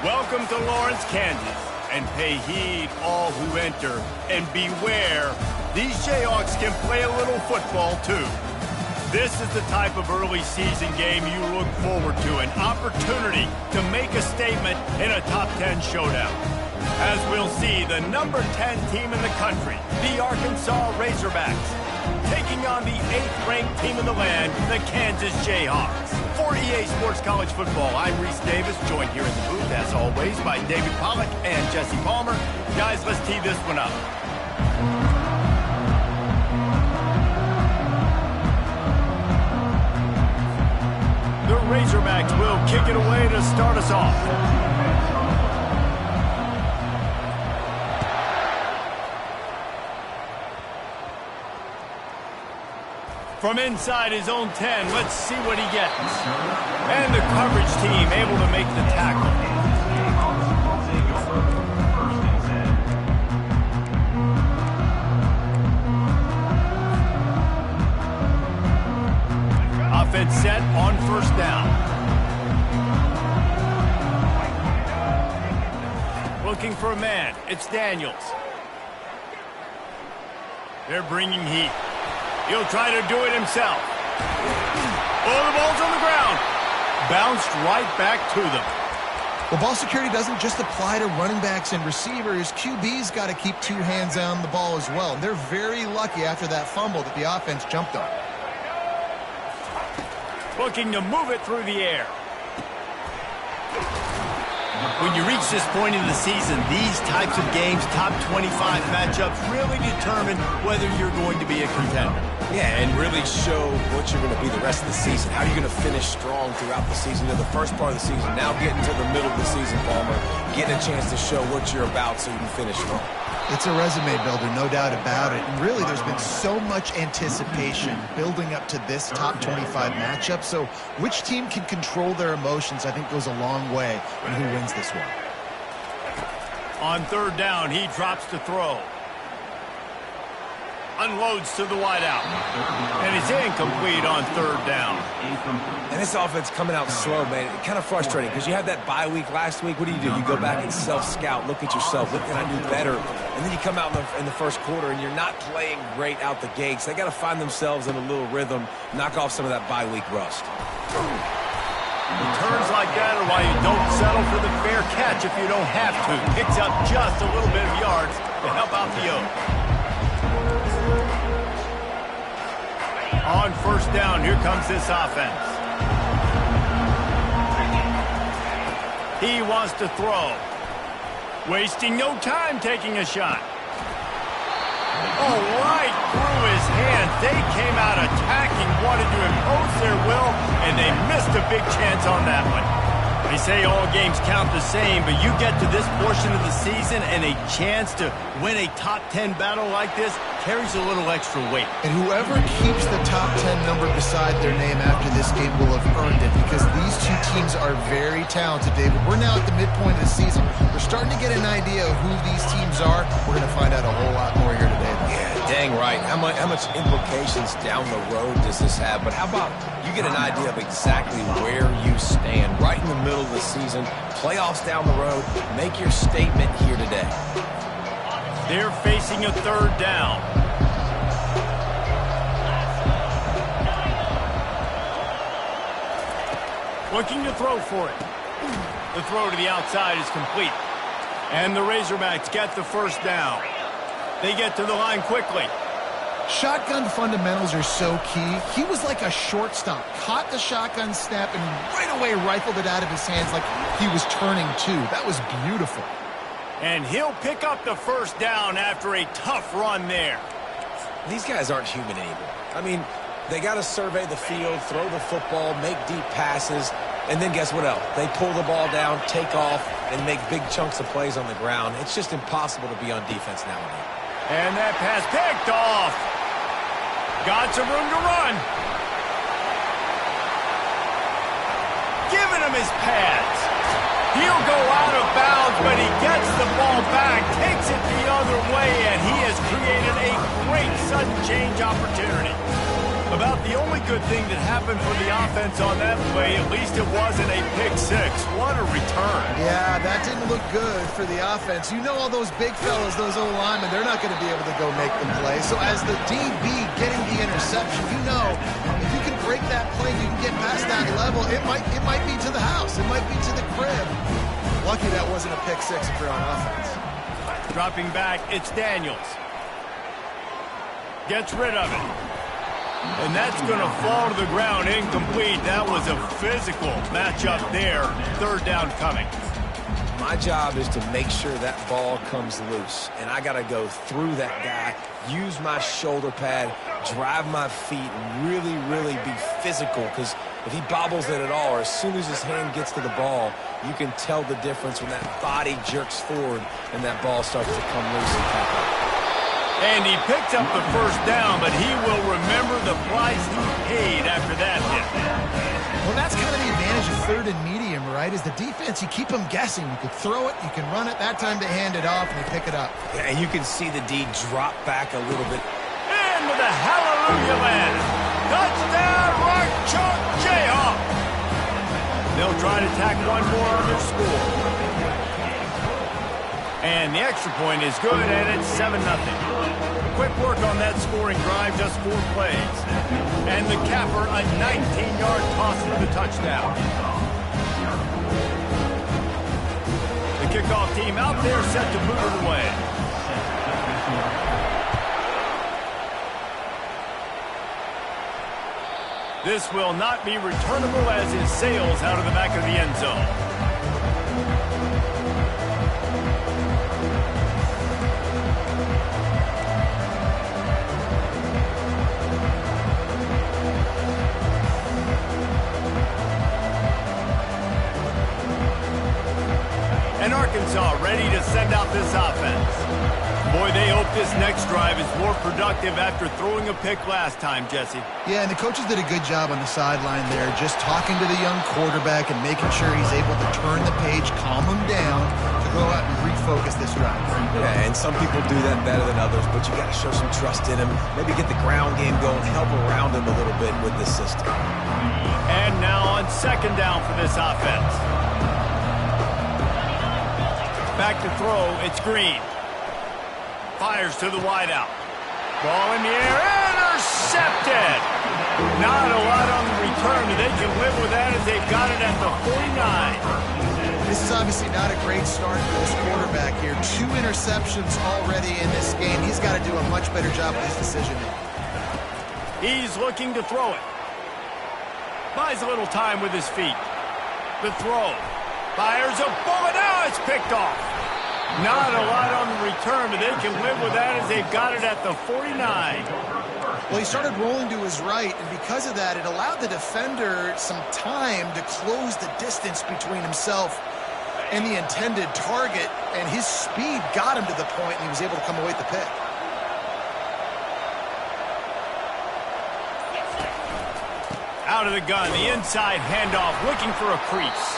Welcome to Lawrence, Kansas, and pay heed all who enter, and beware, these Jayhawks can play a little football too. This is the type of early season game you look forward to, an opportunity to make a statement in a top 10 showdown. As we'll see, the number 10 team in the country, the Arkansas Razorbacks, taking on the 8th-ranked team in the land, the Kansas Jayhawks. For EA Sports College Football, I'm Reese Davis, joined here in the booth, as always, by David Pollack and Jesse Palmer. Guys, let's tee this one up. The Razorbacks will kick it away to start us off. From inside his own 10, let's see what he gets. And the coverage team able to make the tackle. Offense set on first down. Looking for a man. It's Daniels. They're bringing heat. He'll try to do it himself. Oh, the ball's on the ground. Bounced right back to them. Well, ball security doesn't just apply to running backs and receivers. QB's got to keep two hands on the ball as well. And they're very lucky after that fumble that the offense jumped on. Looking to move it through the air. When you reach this point in the season, these types of games, top 25 matchups, really determine whether you're going to be a contender. Yeah, and really show what you're going to be the rest of the season. How are you going to finish strong throughout the season? To the first part of the season, now getting to the middle of the season, Palmer, getting a chance to show what you're about so you can finish strong. It's a resume builder, no doubt about it. And really, there's been so much anticipation building up to this top 25 matchup. So which team can control their emotions, I think, goes a long way in who wins this one. On third down, he drops to throw. Unloads to the wideout. And it's incomplete on third down. And this offense coming out slow, man. It's kind of frustrating because you had that bye week last week. What do? You go back and self-scout, look at yourself. What can I do better? And then you come out in the first quarter and you're not playing great out the gates. They got to find themselves in a little rhythm, knock off some of that bye week rust. Returns like that are why you don't settle for the fair catch if you don't have to. Picks up just a little bit of yards to help out the Oaks. On first down, here comes this offense. He wants to throw. Wasting no time taking a shot. Oh, right through his hands. They came out attacking, wanted to impose their will, and they missed a big chance on that one. They say all games count the same, but you get to this portion of the season and a chance to win a top 10 battle like this carries a little extra weight. And whoever keeps the top 10 number beside their name after this game will have earned it, because these two teams are very talented, David. We're now at the midpoint of the season. We're starting to get an idea of who these teams are. We're going to find out a whole lot more here today. Yeah, dang right. How much implications down the road does this have? But how about you get an idea of exactly where you stand right in the middle of the season, playoffs down the road, make your statement here today. They're facing a third down. Looking to throw for it. The throw to the outside is complete. And the Razorbacks get the first down. They get to the line quickly. Shotgun fundamentals are so key. He was like a shortstop. Caught the shotgun snap and right away rifled it out of his hands like he was turning two. That was beautiful. And he'll pick up the first down after a tough run there. These guys aren't human anymore. I mean, they got to survey the field, throw the football, make deep passes, and then guess what else? They pull the ball down, take off, and make big chunks of plays on the ground. It's just impossible to be on defense nowadays. And that pass picked off. Got some room to run. Giving him his pads. He'll go out of bounds, but he gets the ball back, takes it the other way, and he has created a great sudden change opportunity. About the only good thing that happened for the offense on that play, at least it wasn't a pick six. What a return. Yeah, that didn't look good for the offense. You know all those big fellas, those O-linemen, they're not going to be able to go make them play. So as the DB getting the interception, you know if you can break that play, you can get past that level, it might be to the house. It might be to the crib. Lucky that wasn't a pick six if you're on offense. Dropping back, it's Daniels. Gets rid of it. And that's going to fall to the ground incomplete. That was a physical matchup there. Third down coming. My job is to make sure that ball comes loose. And I got to go through that guy, use my shoulder pad, drive my feet, and really, really be physical. Because if he bobbles it at all, or as soon as his hand gets to the ball, you can tell the difference when that body jerks forward and that ball starts to come loose and tap out. And he picked up the first down, but he will remember the price he paid after that hit. Well, that's kind of the advantage of third and medium, right? Is the defense, you keep them guessing. You can throw it, you can run it. That time they hand it off and they pick it up. Yeah, and you can see the D drop back a little bit. Into the hallelujah land. Touchdown, Rock Chalk Jayhawk. They'll try to tack one more on their score. And the extra point is good, and it's 7-0. Quick work on that scoring drive, just 4 plays. And the capper, a 19-yard toss for the touchdown. The kickoff team out there set to boot it away. This will not be returnable as it sails out of the back of the end zone. And Arkansas ready to send out this offense. Boy, they hope this next drive is more productive after throwing a pick last time, Jesse. Yeah, and the coaches did a good job on the sideline there, just talking to the young quarterback and making sure he's able to turn the page, calm him down, to go out and refocus this drive. Yeah, and some people do that better than others, but you got to show some trust in him. Maybe get the ground game going, help around him a little bit with this system. And now on second down for this offense. Back to throw, it's Green. Fires to the wideout. Ball in the air, intercepted! Not a lot on the return, but they can live with that as they've got it at the 49. This is obviously not a great start for this quarterback here. 2 interceptions already in this game. He's got to do a much better job with his decision-making. He's looking to throw it. Buys a little time with his feet. The throw. Fires a bullet. Now it's picked off. Not a lot on the return, but they can live with that as they've got it at the 49. Well, he started rolling to his right, and because of that, it allowed the defender some time to close the distance between himself and the intended target, and his speed got him to the point, and he was able to come away with the pick. Out of the gun, the inside handoff, looking for a crease.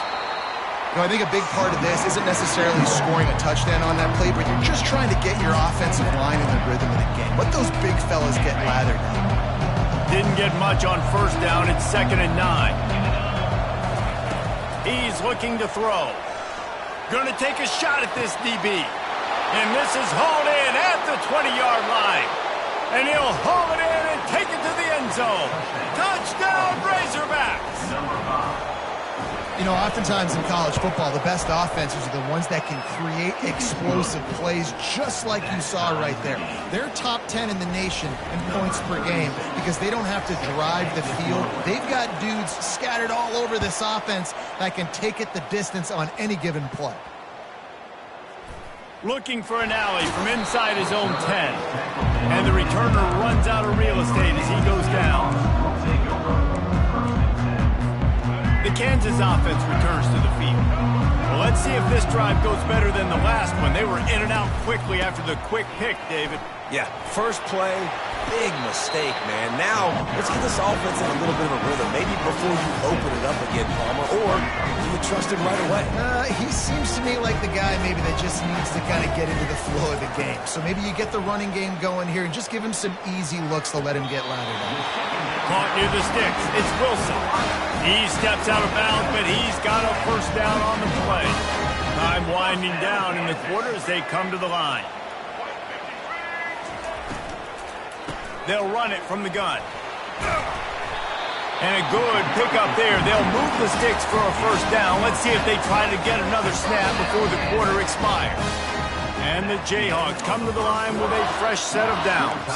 You know, I think a big part of this isn't necessarily scoring a touchdown on that play, but you're just trying to get your offensive line in the rhythm of the game. Let those big fellas get lathered now. Didn't get much on first down. It's 2nd and 9. He's looking to throw. Going to take a shot at this DB. And this is hauled in at the 20-yard line. And he'll haul it in and take it to the end zone. Touchdown, Razorbacks! You know, oftentimes in college football, the best offenses are the ones that can create explosive plays, just like you saw right there. They're top 10 in the nation in points per game because they don't have to drive the field. They've got dudes scattered all over this offense that can take it the distance on any given play. Looking for an alley from inside his own 10. And the returner runs out of real estate as he goes down. The Kansas offense returns to the field. Well, let's see if this drive goes better than the last one. They were in and out quickly after the quick pick, David. Yeah, first play, big mistake, man. Now, let's get this offense in a little bit of a rhythm. Maybe before you open it up again, Palmer, or do you trust him right away? He seems to me like the guy maybe that just needs to kind of get into the flow of the game. So maybe you get the running game going here and just give him some easy looks to let him get lathered up. Caught near the sticks. It's Wilson. He steps out of bounds, but he's got a first down on the play. Time winding down in the quarter as they come to the line. They'll run it from the gun. And a good pickup there. They'll move the sticks for a first down. Let's see if they try to get another snap before the quarter expires. And the Jayhawks come to the line with a fresh set of downs.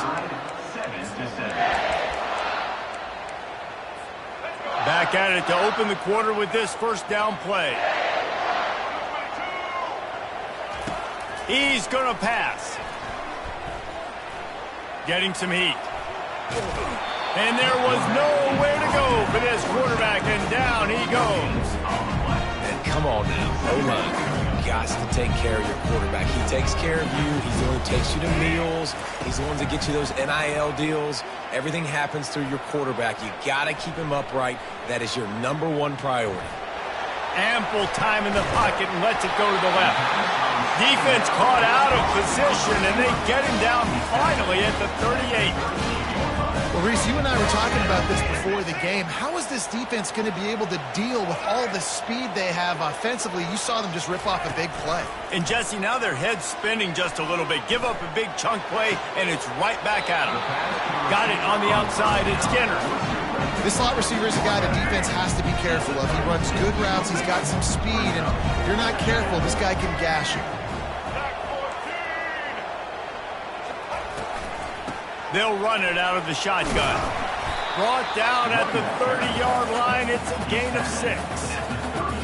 Back at it to open the quarter with this first down play. He's going to pass. Getting some heat. And there was nowhere to go for this quarterback, and down he goes. And come on now, O-line. Got to take care of your quarterback. He takes care of you. He's the one who takes you to meals. He's the one that gets you those NIL deals. Everything happens through your quarterback. You got to keep him upright. That is your #1 priority. Ample time in the pocket and lets it go to the left. Defense caught out of position, and they get him down finally at the 38. Well, Reese, you and I were talking about this before the game. How is this defense going to be able to deal with all the speed they have offensively? You saw them just rip off a big play. And, Jesse, now their head's spinning just a little bit. Give up a big chunk play, and it's right back at them. Got it on the outside. It's Skinner. This slot receiver is a guy the defense has to be careful of. He runs good routes. He's got some speed, and if you're not careful, this guy can gash you. They'll run it out of the shotgun. Brought down at the 30-yard line. It's a gain of 6.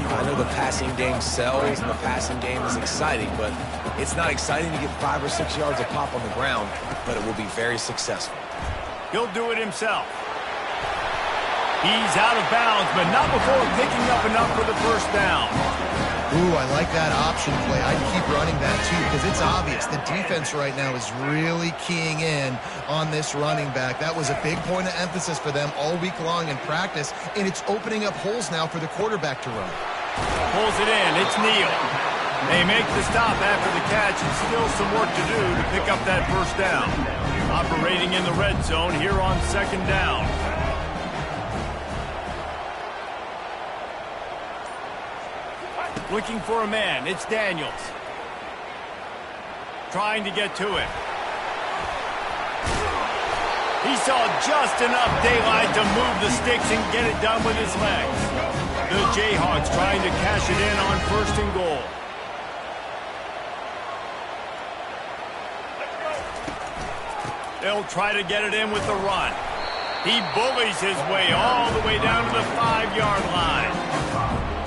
I know the passing game sells and the passing game is exciting, but it's not exciting to get 5 or 6 yards of pop on the ground, but it will be very successful. He'll do it himself. He's out of bounds, but not before picking up enough for the first down. Ooh, I like that option play. I'd keep running that, too, because it's obvious the defense right now is really keying in on this running back. That was a big point of emphasis for them all week long in practice, and it's opening up holes now for the quarterback to run. Pulls it in. It's Neal. They make the stop after the catch, and still some work to do to pick up that first down. Operating in the red zone here on second down. Looking for a man. It's Daniels. Trying to get to it. He saw just enough daylight to move the sticks and get it done with his legs. The Jayhawks trying to cash it in on 1st and goal. They'll try to get it in with the run. He bullies his way all the way down to the 5-yard line.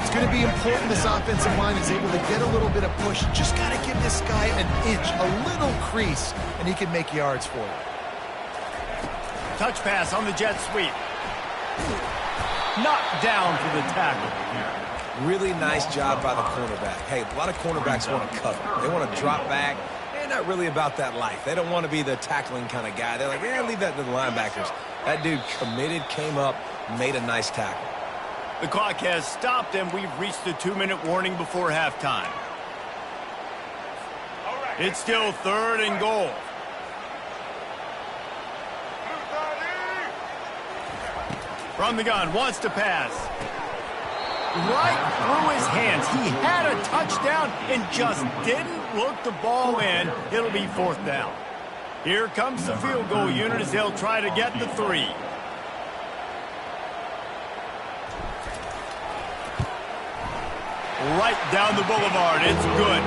It's going to be important this offensive line is able to get a little bit of push. Just got to give this guy an inch, a little crease, and he can make yards for you. Touch pass on the jet sweep. Knocked down for the tackle. Really nice job by the cornerback. Hey, a lot of cornerbacks want to cover. They want to drop back. They're not really about that life. They don't want to be the tackling kind of guy. They're like, yeah, leave that to the linebackers. That dude committed, came up, made a nice tackle. The clock has stopped, and we've reached the 2-minute warning before halftime. It's still 3rd and goal. From the gun, wants to pass. Right through his hands. He had a touchdown and just didn't look the ball in. It'll be 4th down. Here comes the field goal unit as they'll try to get the 3. Right down the boulevard. It's good.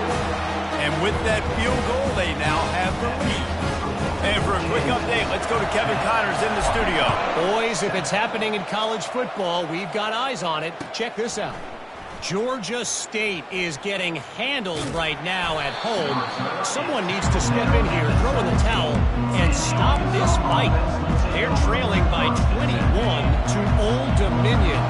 And with that field goal, they now have the lead. And for a quick update, let's go to Kevin Connors in the studio. Boys, if it's happening in college football, we've got eyes on it. Check this out. Georgia State is getting handled right now at home. Someone needs to step in here, throw in the towel, and stop this fight. They're trailing by 21 to Old Dominion.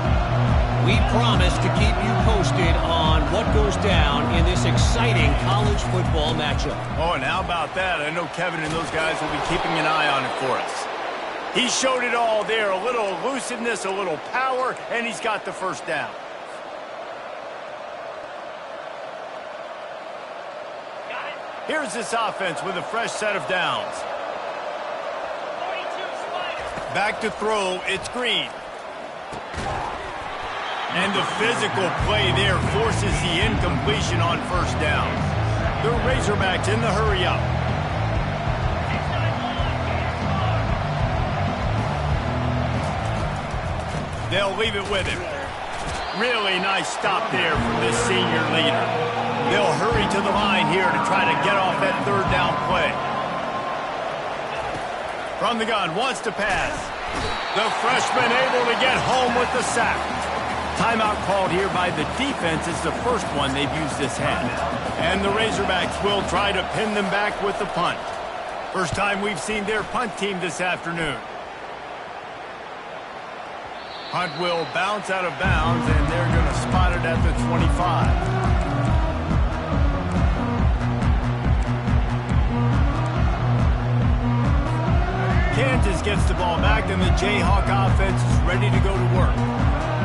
We promise to keep you posted on what goes down in this exciting college football matchup. Oh, and how about that? I know Kevin and those guys will be keeping an eye on it for us. He showed it all there. A little elusiveness, a little power, and he's got the first down. Here's this offense with a fresh set of downs. Back to throw, it's Green. And the physical play there forces the incompletion on first down. The Razorbacks in the hurry up. They'll leave it with him. Really nice stop there from this senior leader. They'll hurry to the line here to try to get off that third down play. From the gun, wants to pass. The freshman able to get home with the sack. Timeout called here by the defense. It's the first one they've used this half. And the Razorbacks will try to pin them back with the punt. First time we've seen their punt team this afternoon. Punt will bounce out of bounds, and they're going to spot it at the 25. Kansas gets the ball back, and the Jayhawk offense is ready to go to work.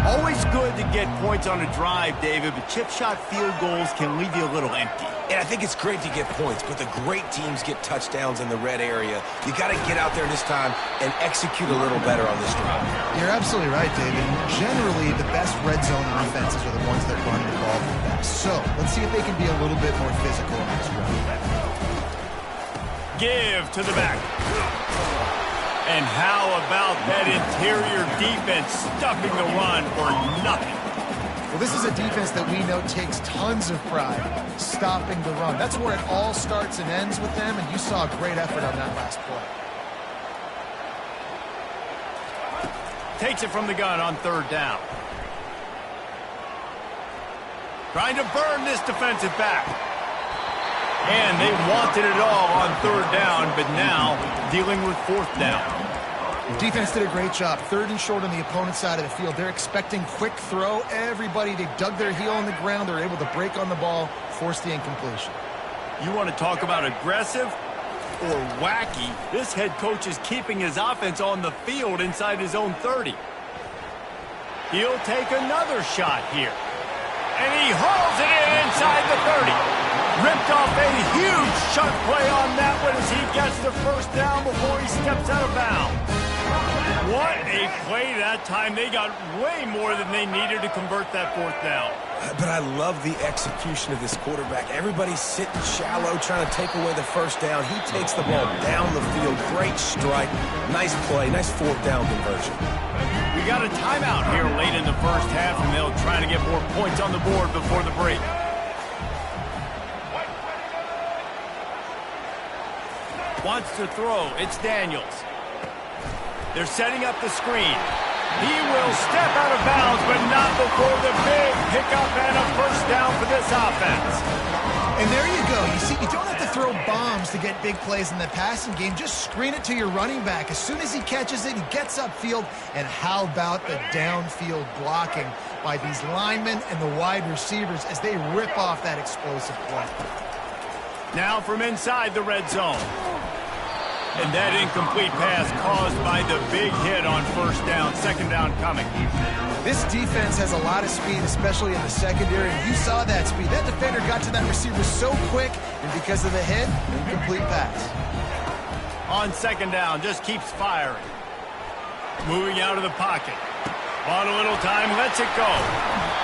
Always good to get points on a drive, David, but chip shot field goals can leave you a little empty. And I think it's great to get points, but the great teams get touchdowns in the red area. You got to get out there this time and execute a little better on this drive. You're absolutely right, David. Generally, the best red zone offenses are the ones that run the ball the best. So, let's see if they can be a little bit more physical on this run. Give to the back. And how about that interior defense stuffing the run for nothing? Well, this is a defense that we know takes tons of pride stopping the run. That's where it all starts and ends with them, and you saw a great effort on that last play. Takes it from the gun on third down. Trying to burn this defensive back. And they wanted it all on third down, but now dealing with fourth down. Defense did a great job. Third and short on the opponent's side of the field. They're expecting quick throw. Everybody, they dug their heel on the ground. They're able to break on the ball, force the incompletion. You want to talk about aggressive or wacky? This head coach is keeping his offense on the field inside his own 30. He'll take another shot here. And he hauls it in inside the 30. Ripped off a huge chunk play on that one as he gets the first down before he steps out of bounds. What a play that time. They got way more than they needed to convert that fourth down. But I love the execution of this quarterback. Everybody's sitting shallow, trying to take away the first down. He takes the ball down the field. Great strike. Nice play. Nice fourth down conversion. We got a timeout here late in the first half, and they'll try to get more points on the board before the break. Wants to throw. It's Daniels. They're setting up the screen. He will step out of bounds, but not before the big pickup and a first down for this offense. And there you go. You see, you don't have to throw bombs to get big plays in the passing game. Just screen it to your running back. As soon as he catches it, he gets upfield. And how about the downfield blocking by these linemen and the wide receivers as they rip off that explosive play. Now from inside the red zone. And that incomplete pass caused by the big hit on first down. Second down coming. This defense has a lot of speed, especially in the secondary. And you saw that speed. That defender got to that receiver so quick, and because of the hit, incomplete pass. On second down, just keeps firing. Moving out of the pocket. On a little time, lets it go.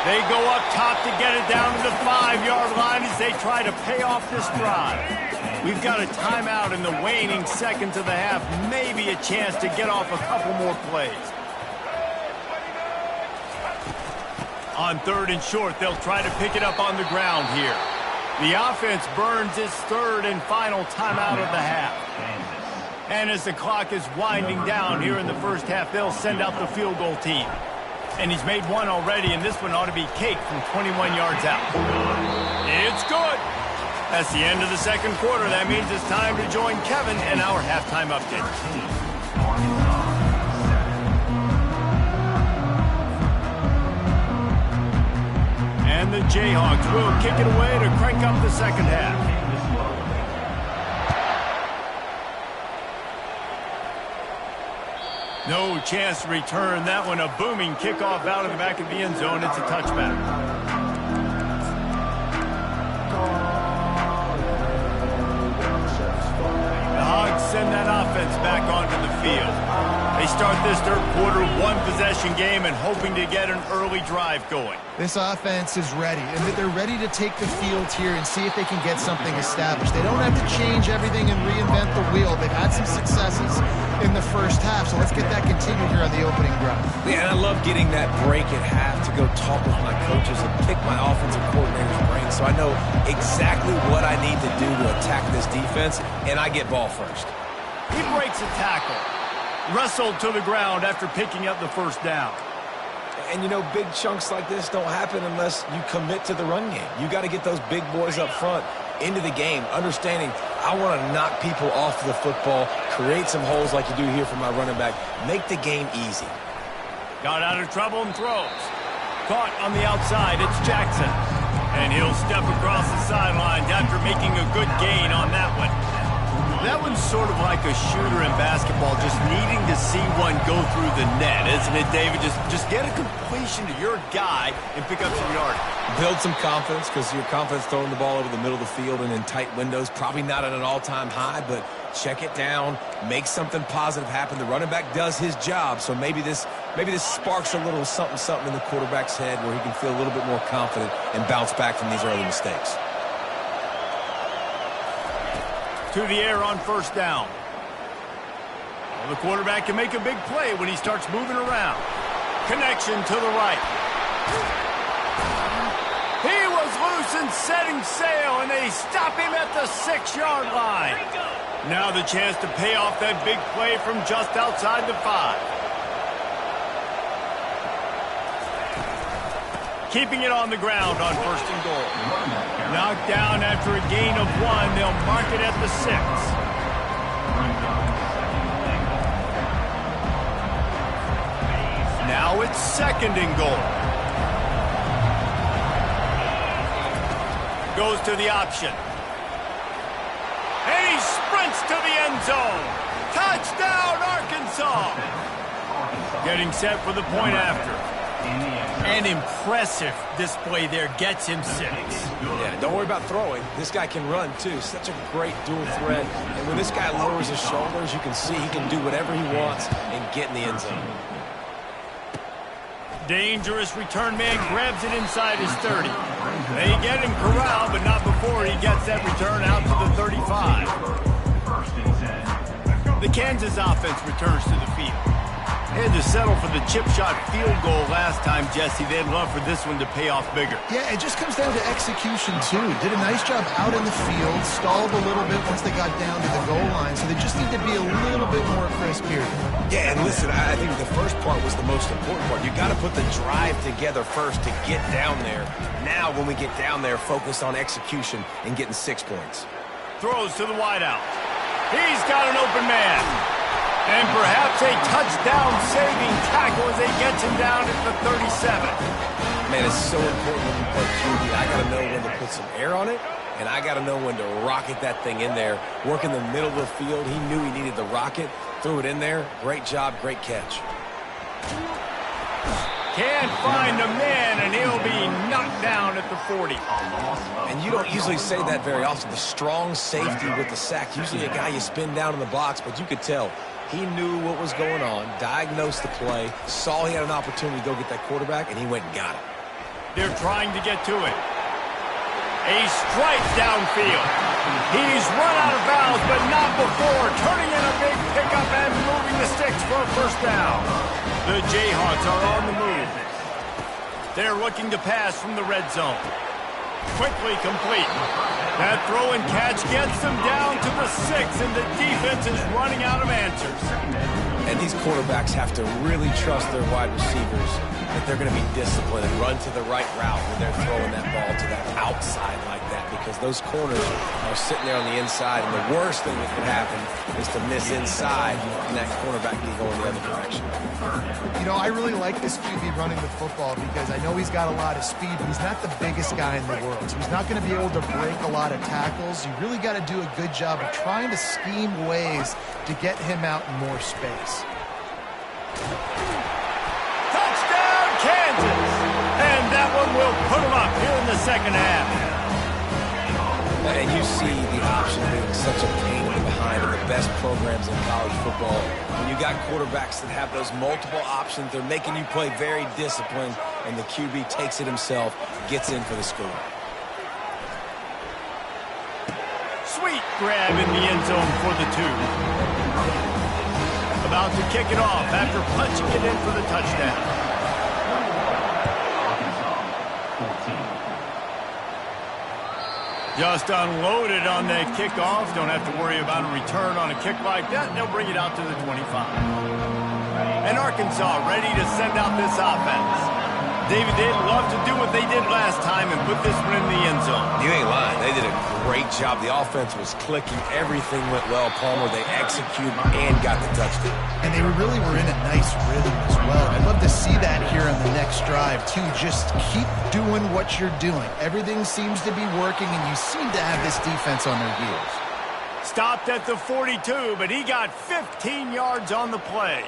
They go up top to get it down to the 5-yard line as they try to pay off this drive. We've got a timeout in the waning seconds of the half. Maybe a chance to get off a couple more plays. On third and short, they'll try to pick it up on the ground here. The offense burns its third and final timeout of the half. And as the clock is winding down here in the first half, they'll send out the field goal team. And he's made one already, and this one ought to be cake from 21 yards out. It's good. That's the end of the second quarter. That means it's time to join Kevin in our halftime update. And the Jayhawks will kick it away to crank up the second half. No chance to return that one. A booming kickoff out of the back of the end zone. It's a touchback. The Hogs send that offense back onto the field. They start this third quarter, one-possession game and hoping to get an early drive going. This offense is ready, and they're ready to take the field here and see if they can get something established. They don't have to change everything and reinvent the wheel. They've had some successes in the first half, so let's get that continued here on the opening drive. Yeah, and I love getting that break at half to go talk with my coaches and pick my offensive coordinator's brain so I know exactly what I need to do to attack this defense, and I get ball first. He breaks a tackle. Wrestled to the ground after picking up the first down. And, you know, big chunks like this don't happen unless you commit to the run game. You got to get those big boys up front into the game, understanding I want to knock people off the football, create some holes like you do here for my running back, make the game easy. Got out of trouble and throws. Caught on the outside, it's Jackson. And he'll step across the sidelines after making a good gain on that one. That one's sort of like a shooter in basketball, just needing to see one go through the net, isn't it, David? Just get a completion to your guy and pick up some yardage. Build some confidence, because your confidence throwing the ball over the middle of the field and in tight windows, probably not at an all-time high, but check it down, make something positive happen. The running back does his job, so maybe this sparks a little something in the quarterback's head where he can feel a little bit more confident and bounce back from these early mistakes. To the air on first down. Well, the quarterback can make a big play when he starts moving around. Connection to the right. He was loose and setting sail, and they stop him at the 6-yard line. Now the chance to pay off that big play from just outside the 5. Keeping it on the ground on first and goal. Knocked down after a gain of 1. They'll mark it at the 6. Now it's second and goal. Goes to the option. And he sprints to the end zone. Touchdown, Arkansas. Getting set for the point after. An impressive display there, gets him 6. Yeah, don't worry about throwing. This guy can run, too. Such a great dual threat. And when this guy lowers his shoulders, you can see he can do whatever he wants and get in the end zone. Dangerous return man grabs it inside his 30. They get him corralled, but not before he gets that return out to the 35. The Kansas offense returns to the field. Had to settle for the chip shot field goal last time, Jesse. They'd love for this one to pay off bigger. Yeah, it just comes down to execution, too. Did a nice job out in the field, stalled a little bit once they got down to the goal line, so they just need to be a little bit more crisp here. Yeah, and listen, I think the first part was the most important part. You got to put the drive together first to get down there. Now, when we get down there, focus on execution and getting 6 points. Throws to the wideout. He's got an open man. And perhaps a touchdown-saving tackle as they get him down at the 37. Man, it's so important when you play QB. I got to know when to put some air on it, and I got to know when to rocket that thing in there. Work in the middle of the field. He knew he needed the rocket. Threw it in there. Great job, great catch. Can't find a man, and he'll be knocked down at the 40. And you don't usually say that very often. The strong safety with the sack. Usually a guy you spin down in the box, but you could tell he knew what was going on, diagnosed the play, saw he had an opportunity to go get that quarterback, and he went and got it. They're trying to get to it. A strike downfield. He's run out of bounds, but not before turning in a big pickup and moving the sticks for a first down. The Jayhawks are on the move. They're looking to pass from the red zone. Quickly complete. That throw and catch gets them down to the 6, and the defense is running out of answers. And these quarterbacks have to really trust their wide receivers that they're going to be disciplined and run to the right route when they're throwing that ball to that outside like that, because those corners are sitting there on the inside, and the worst thing that could happen is to miss inside, and that cornerback can go in the other direction. You know, I really like this QB running the football because I know he's got a lot of speed, but he's not the biggest guy in the world, so he's not going to be able to break a lot of tackles. You really got to do a good job of trying to scheme ways to get him out in more space. Touchdown, Kansas! And that one will put them up here in the second half. And you see the option being such a pain in the behind designed in the best programs in college football. When you got quarterbacks that have those multiple options, they're making you play very disciplined, and the QB takes it himself, gets in for the score. Sweet grab in the end zone for the 2. About to kick it off after punching it in for the touchdown. Just unloaded on that kickoff. Don't have to worry about a return on a kick like that. They'll bring it out to the 25. And Arkansas ready to send out this offense. David, they'd love to do what they did last time and put this one in the end zone. You ain't lying. They did a great job. The offense was clicking. Everything went well. Palmer, they executed and got the touchdown. And they really were in a nice rhythm as well. I'd love to see that here on the next drive, too. Just keep doing what you're doing. Everything seems to be working, and you seem to have this defense on their heels. Stopped at the 42, but he got 15 yards on the play.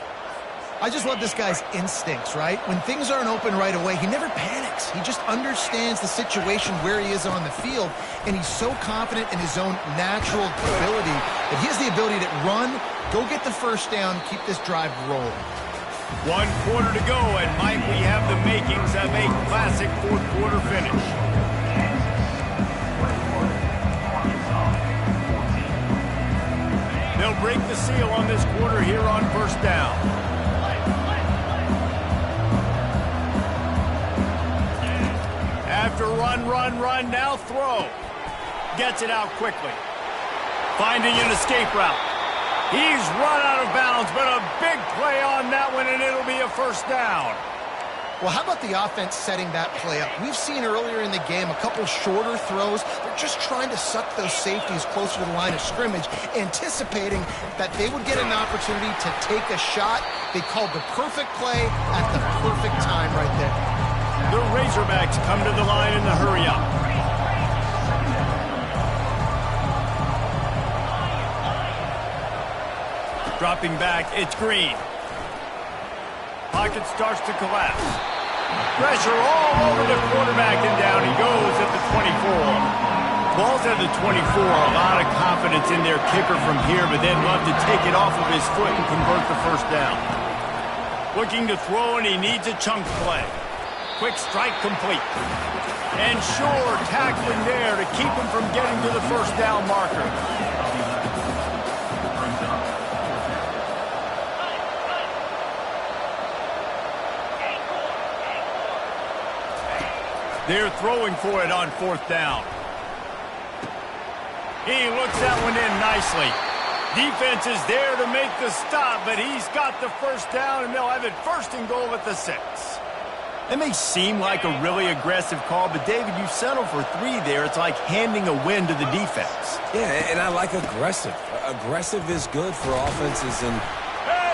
I just love this guy's instincts, right? When things aren't open right away, he never panics. He just understands the situation where he is on the field, and he's so confident in his own natural ability that he has the ability to run, go get the first down, keep this drive rolling. 1 quarter to go, and might we have the makings of a classic fourth quarter finish. They'll break the seal on this quarter here on first down. After run, now throw. Gets it out quickly. Finding an escape route. He's run out of bounds, but a big play on that one, and it'll be a first down. Well, how about the offense setting that play up? We've seen earlier in the game a couple shorter throws. They're just trying to suck those safeties closer to the line of scrimmage, anticipating that they would get an opportunity to take a shot. They called the perfect play at the perfect time right there. The Razorbacks come to the line in the hurry-up. Dropping back, it's Green. Pocket starts to collapse. Pressure all over the quarterback, and down he goes at the 24. Ball's at the 24. A lot of confidence in their kicker from here, but they'd love to take it off of his foot and convert the first down. Looking to throw, and he needs a chunk play. Quick strike complete. And sure, tackling there to keep him from getting to the first down marker. They're throwing for it on fourth down. He looks that one in nicely. Defense is there to make the stop, but he's got the first down, and they'll have it first and goal at the 6. It may seem like a really aggressive call, but, David, you settle for 3 there. It's like handing a win to the defense. Yeah, and I like aggressive. Aggressive is good for offenses. And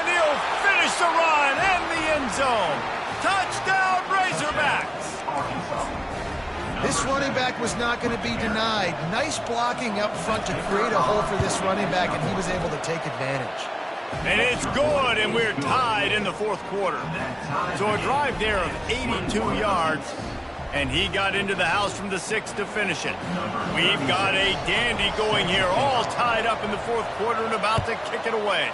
he'll finish the run and the end zone. Touchdown, Razorbacks. This running back was not going to be denied. Nice blocking up front to create a hole for this running back, and he was able to take advantage. And it's good, and we're tied in the fourth quarter. So a drive there of 82 yards, and he got into the house from the 6 to finish it. We've got a dandy going here, all tied up in the fourth quarter and about to kick it away.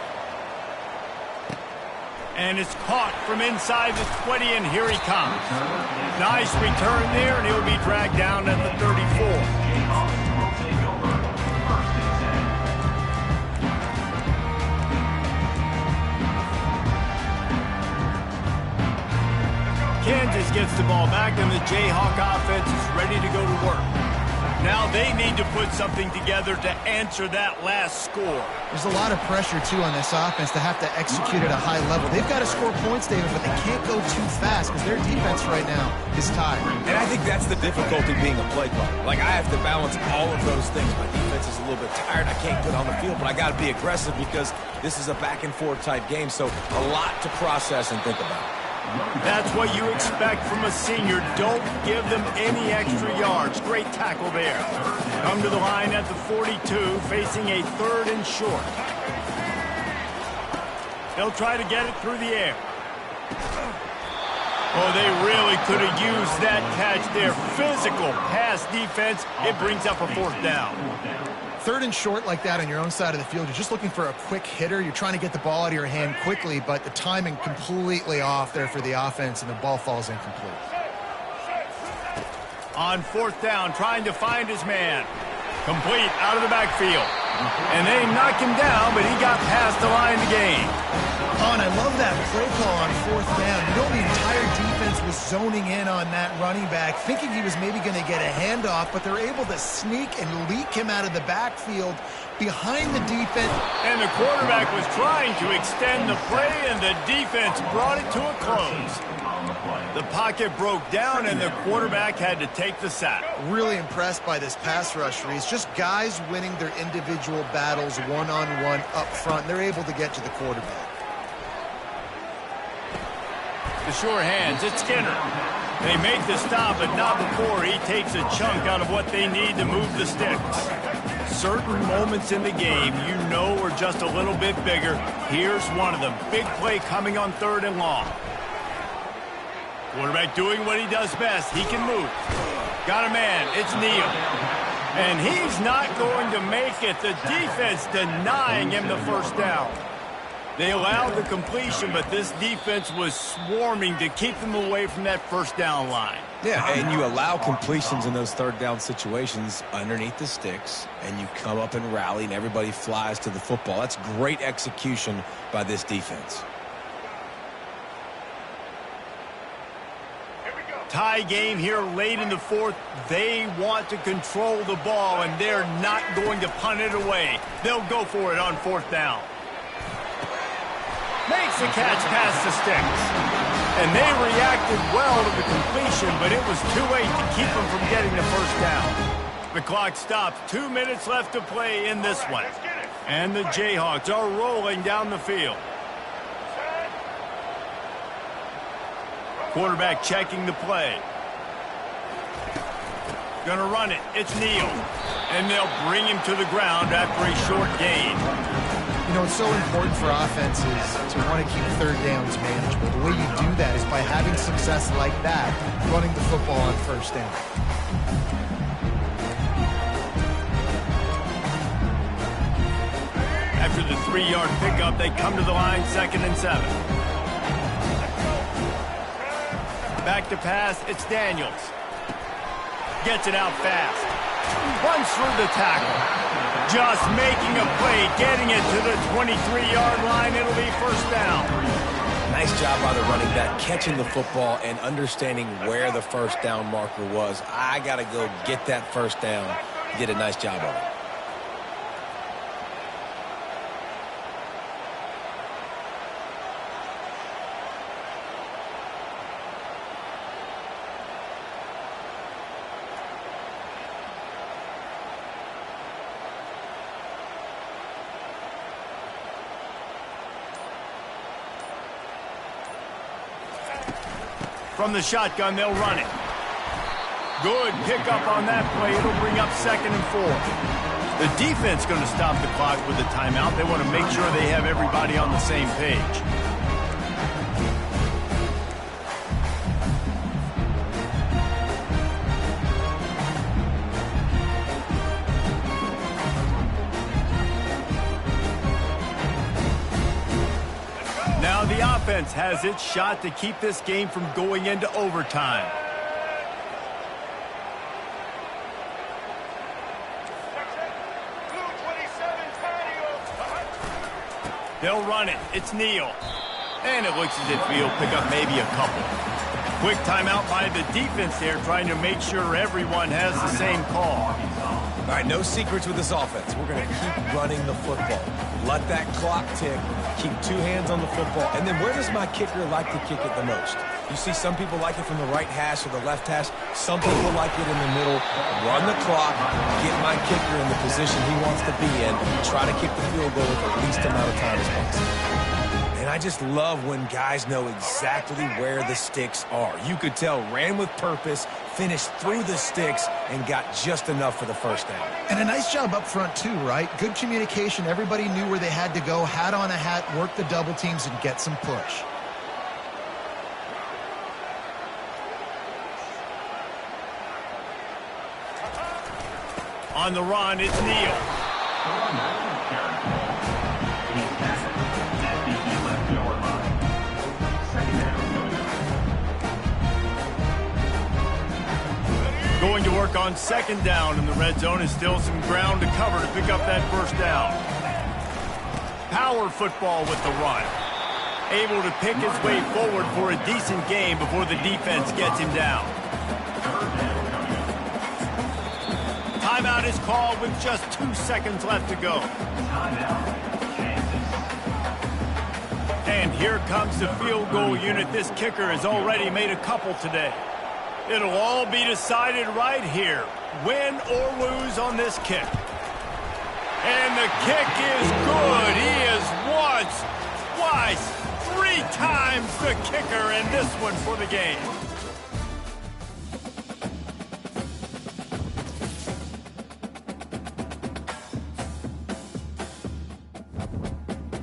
And it's caught from inside the 20, and here he comes. Nice return there, and he'll be dragged down at the 34. Kansas gets the ball back, and the Jayhawk offense is ready to go to work. Now they need to put something together to answer that last score. There's a lot of pressure, too, on this offense to have to execute at a high level. They've got to score points, David, but they can't go too fast because their defense right now is tired. And I think that's the difficulty being a play caller. Like, I have to balance all of those things. My defense is a little bit tired. I can't get on the field, but I got to be aggressive because this is a back-and-forth type game, so a lot to process and think about. That's what you expect from a senior. Don't give them any extra yards. Great tackle there. Come to the line at the 42, facing a 3rd and short. They'll try to get it through the air. Oh, they really could have used that catch there. Physical pass defense. It brings up a 4th down. Third and short like that on your own side of the field, you're just looking for a quick hitter. You're trying to get the ball out of your hand quickly, but the timing completely off there for the offense, and the ball falls incomplete. On fourth down, trying to find his man. Complete out of the backfield. And they knocked him down, but he got past the line to gain. And I love that play call on fourth down. You know, the entire defense was zoning in on that running back, thinking he was maybe going to get a handoff, but they're able to sneak and leak him out of the backfield behind the defense. And the quarterback was trying to extend the play, and the defense brought it to a close. The pocket broke down, and the quarterback had to take the sack. Really impressed by this pass rush, Reese. Just guys winning their individual battles one-on-one up front. They're able to get to the quarterback. The sure hands, it's Skinner. They make the stop, but not before he takes a chunk out of what they need to move the sticks. Certain moments in the game you know are just a little bit bigger. Here's one of them. Big play coming on third and long. Quarterback doing what he does best. He can move. Got a man. It's Neal. And he's not going to make it. The defense denying him the first down. They allowed the completion, but this defense was swarming to keep them away from that first down line. Yeah, and you allow completions in those third down situations underneath the sticks, and you come up and rally, and everybody flies to the football. That's great execution by this defense. Tie game here late in the fourth. They want to control the ball, and they're not going to punt it away. They'll go for it on fourth down. Makes the catch past the sticks. And they reacted well to the completion, but it was too late to keep them from getting the first down. The clock stops. 2 minutes left to play in this one. And the Jayhawks are rolling down the field. Quarterback checking the play. Gonna run it. It's Neal. And they'll bring him to the ground after a short gain. You know, it's so important for offenses to want to keep third downs manageable. The way you do that is by having success like that, running the football on first down. After the 3-yard pickup, they come to the line, 2nd and 7. Back to pass, it's Daniels. Gets it out fast. Runs through the tackle. Just making a play, getting it to the 23-yard line. It'll be first down. Nice job by the running back, catching the football and understanding where the first down marker was. I got to go get that first down. He did a nice job of it. From the shotgun, they'll run it. Good pickup on that play. It'll bring up 2nd and 4. The defense going to stop the clock with a timeout. They want to make sure they have everybody on the same page. Now the offense has its shot to keep this game from going into overtime. They'll run it. It's Neal. And it looks as if he'll pick up maybe a couple. Quick timeout by the defense there, trying to make sure everyone has the same call. All right, no secrets with this offense. We're going to keep running the football. Let that clock tick. Keep 2 hands on the football. And then where does my kicker like to kick it the most? You see some people like it from the right hash or the left hash. Some people like it in the middle. Run the clock. Get my kicker in the position he wants to be in. Try to kick the field goal with the least amount of time as possible. And I just love when guys know exactly where the sticks are. You could tell, ran with purpose, finished through the sticks, and got just enough for the first down. And a nice job up front, too, right? Good communication. Everybody knew where they had to go, hat on a hat, work the double teams, and get some push. On the run, it's Neal. Going to work on second down in the red zone is still some ground to cover to pick up that first down. Power football with the run. Able to pick his way forward for a decent gain before the defense gets him down. Timeout is called with just 2 seconds left to go. And here comes the field goal unit. This kicker has already made a couple today. It'll all be decided right here, win or lose on this kick. And the kick is good. He is once, twice, 3 times the kicker, and this one for the game.